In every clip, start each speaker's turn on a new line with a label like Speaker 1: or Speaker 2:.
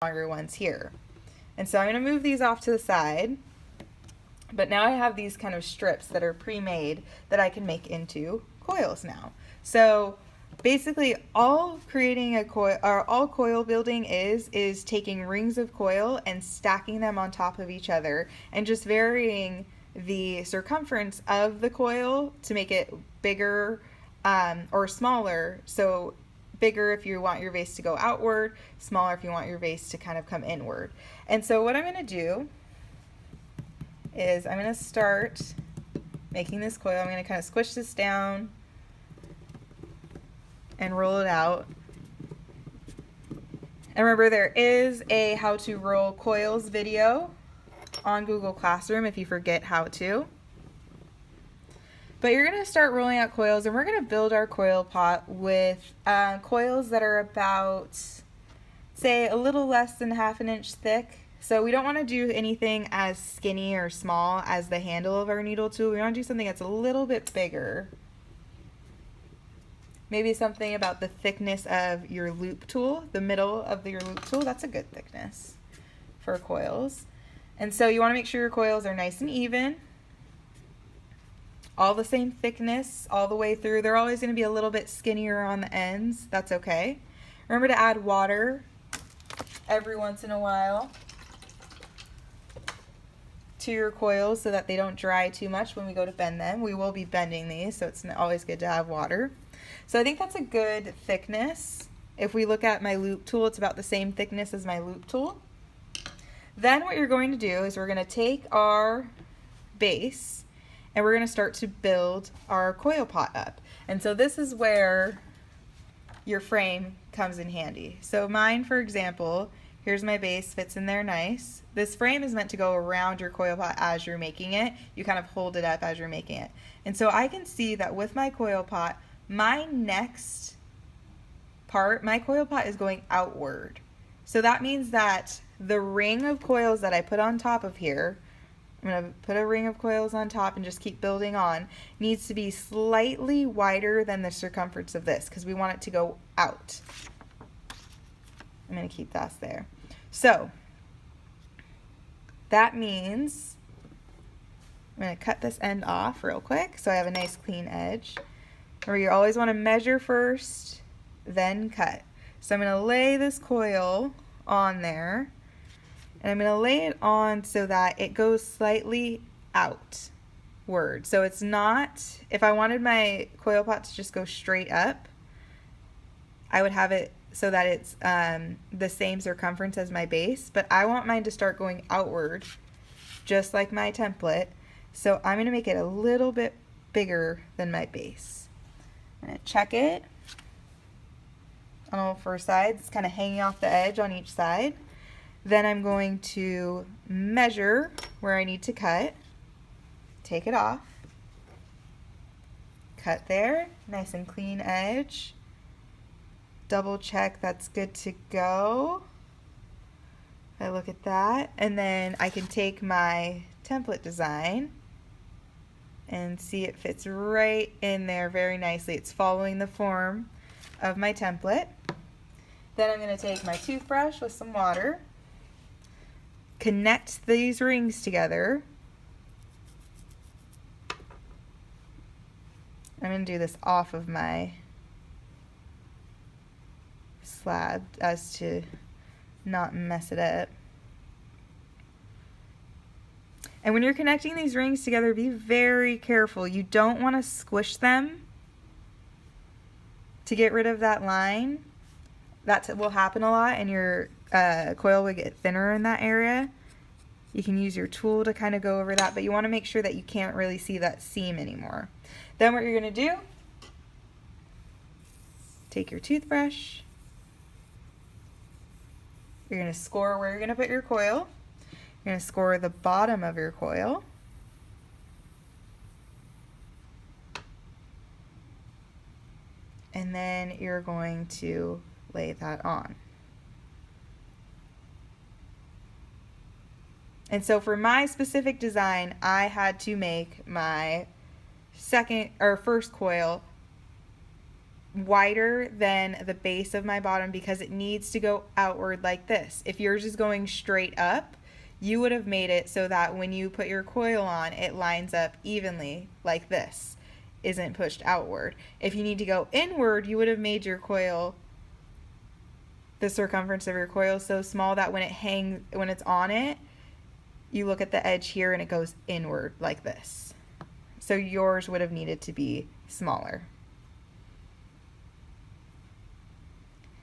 Speaker 1: longer ones here. And so I'm going to move these off to the side. But now I have these kind of strips that are pre-made that I can make into coils now. So basically all creating a coil, or all coil building is taking rings of coil and stacking them on top of each other and just varying the circumference of the coil to make it bigger or smaller. So bigger if you want your vase to go outward, smaller if you want your vase to kind of come inward. And so what I'm going to do is I'm going to start making this coil. I'm going to kind of squish this down and roll it out. And remember, there is a how to roll coils video on Google Classroom if you forget how to. But you're going to start rolling out coils, and we're going to build our coil pot with coils that are about, say, a little less than ½ an inch thick. So we don't want to do anything as skinny or small as the handle of our needle tool. We want to do something that's a little bit bigger. Maybe something about the thickness of your loop tool, the middle of your loop tool. That's a good thickness for coils. And so you want to make sure your coils are nice and even, all the same thickness all the way through. They're always going to be a little bit skinnier on the ends. That's okay. Remember to add water every once in a while to your coils so that they don't dry too much when we go to bend them. We will be bending these, so it's always good to have water. So I think that's a good thickness. If we look at my loop tool, it's about the same thickness as my loop tool. Then what you're going to do is we're going to take our base and we're going to start to build our coil pot up. And so this is where your frame comes in handy. So mine, for example, here's my base, fits in there nice. This frame is meant to go around your coil pot as you're making it. You kind of hold it up as you're making it. And so I can see that with my coil pot, my next part, my coil pot is going outward. So that means that the ring of coils that I put on top of here, I'm going to put a ring of coils on top and just keep building on, needs to be slightly wider than the circumference of this because we want it to go out. I'm going to keep that there. So that means I'm going to cut this end off real quick so I have a nice clean edge. Remember, you always want to measure first, then cut. So I'm going to lay this coil on there, and I'm going to lay it on so that it goes slightly outward. So it's not, if I wanted my coil pot to just go straight up, I would have it so that it's the same circumference as my base, but I want mine to start going outward, just like my template. So I'm going to make it a little bit bigger than my base. I'm going to check it on all four sides. It's kind of hanging off the edge on each side. Then I'm going to measure where I need to cut, take it off, cut there, nice and clean edge. Double check that's good to go. I look at that, and then I can take my template design and see it fits right in there very nicely. It's following the form of my template. Then I'm going to take my toothbrush with some water, connect these rings together. I'm going to do this off of my slab as to not mess it up. And when you're connecting these rings together, be very careful. You don't want to squish them to get rid of that line. That will happen a lot, and your coil will get thinner in that area. You can use your tool to kind of go over that, but you want to make sure that you can't really see that seam anymore. Then what you're going to do, take your toothbrush. You're going to score where you're going to put your coil. You're going to score the bottom of your coil. And then you're going to lay that on. And so for my specific design, I had to make my first coil wider than the base of my bottom because it needs to go outward like this. If yours is going straight up, you would have made it so that when you put your coil on, it lines up evenly like this, isn't pushed outward. If you need to go inward, you would have made your coil, the circumference of your coil, so small that when it's on it, you look at the edge here and it goes inward like this. So yours would have needed to be smaller.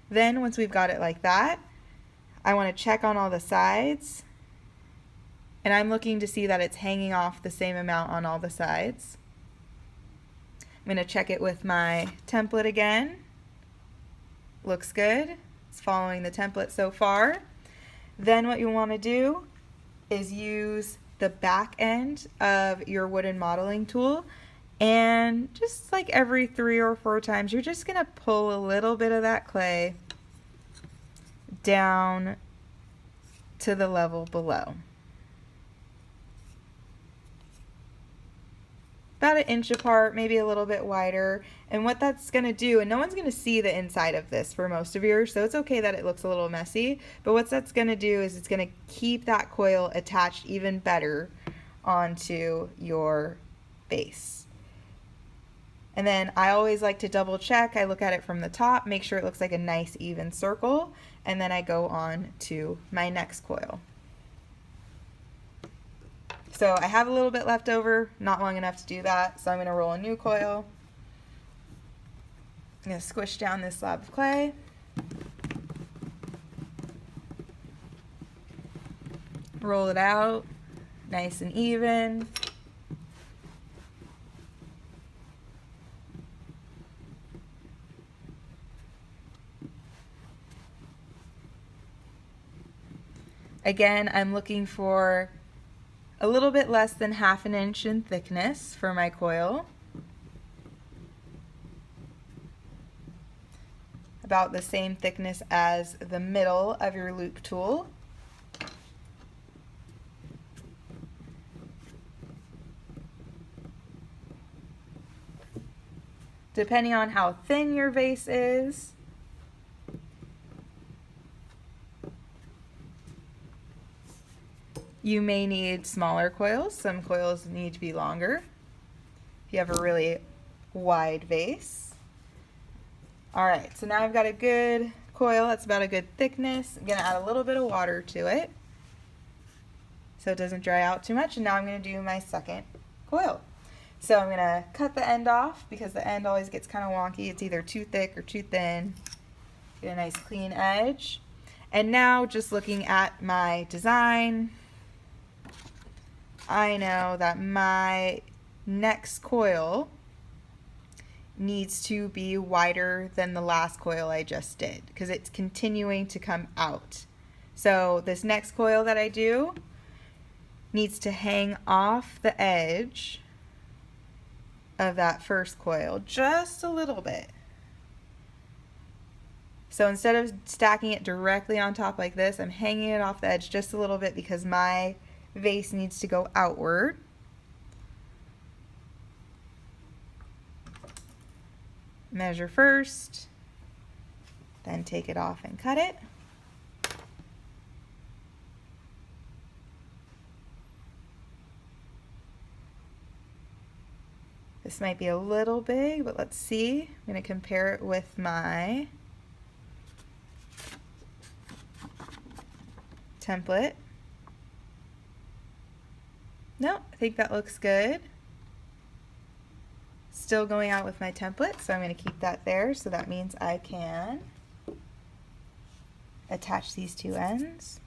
Speaker 1: Then once we've got it like that, I want to check on all the sides, and I'm looking to see that it's hanging off the same amount on all the sides. I'm going to check it with my template again. Looks good. It's following the template so far. Then what you want to do is use the back end of your wooden modeling tool, and just like every 3 or 4 times, you're just going to pull a little bit of that clay down to the level below. About 1 inch apart, maybe a little bit wider. And what that's going to do, and no one's going to see the inside of this for most of yours, so it's okay that it looks a little messy, but what that's going to do is it's going to keep that coil attached even better onto your base. And then I always like to double check. I look at it from the top, make sure it looks like a nice even circle, and then I go on to my next coil. So I have a little bit left over, not long enough to do that, so I'm going to roll a new coil. I'm going to squish down this slab of clay. Roll it out, nice and even. Again, I'm looking for a little bit less than 1/2 inch in thickness for my coil. About the same thickness as the middle of your loop tool. Depending on how thin your vase is, you may need smaller coils. Some coils need to be longer if you have a really wide vase. All right, so now I've got a good coil. That's about a good thickness. I'm going to add a little bit of water to it so it doesn't dry out too much. And now I'm going to do my second coil. So I'm going to cut the end off because the end always gets kind of wonky. It's either too thick or too thin. Get a nice clean edge. And now just looking at my design, I know that my next coil needs to be wider than the last coil I just did because it's continuing to come out. So this next coil that I do needs to hang off the edge of that first coil just a little bit. So instead of stacking it directly on top like this, I'm hanging it off the edge just a little bit because my vase needs to go outward. Measure first, then take it off and cut it. This might be a little big, but let's see. I'm going to compare it with my template. No, I think that looks good. Still going out with my template, so I'm going to keep that there. So that means I can attach these two ends.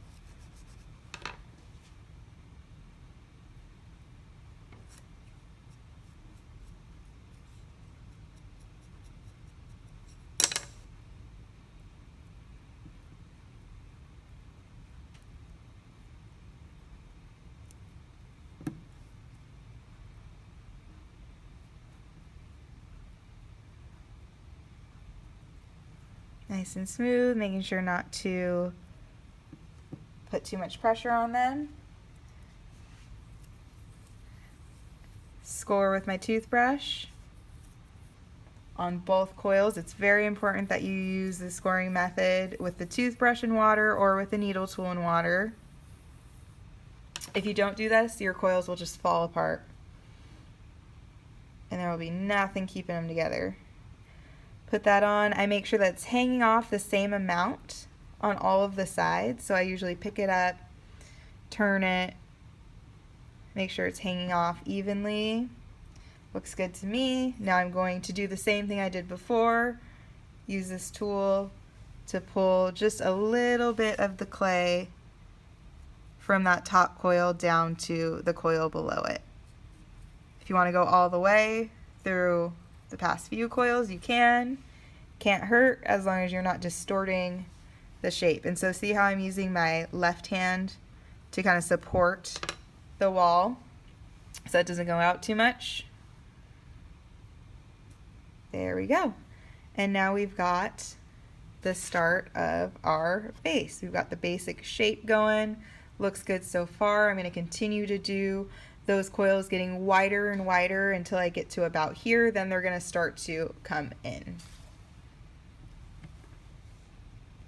Speaker 1: Nice and smooth, making sure not to put too much pressure on them. Score with my toothbrush on both coils. It's very important that you use the scoring method with the toothbrush and water or with the needle tool and water. If you don't do this, your coils will just fall apart and there will be nothing keeping them together. Put that on. I make sure that it's hanging off the same amount on all of the sides. So I usually pick it up, turn it, make sure it's hanging off evenly. Looks good to me. Now I'm going to do the same thing I did before. Use this tool to pull just a little bit of the clay from that top coil down to the coil below it. If you want to go all the way through the past few coils, you can. Can't hurt as long as you're not distorting the shape. And so see how I'm using my left hand to kind of support the wall so it doesn't go out too much. There we go. And now we've got the start of our base. We've got the basic shape going. Looks good so far. I'm going to continue to do those coils getting wider and wider until I get to about here. Then they're going to start to come in.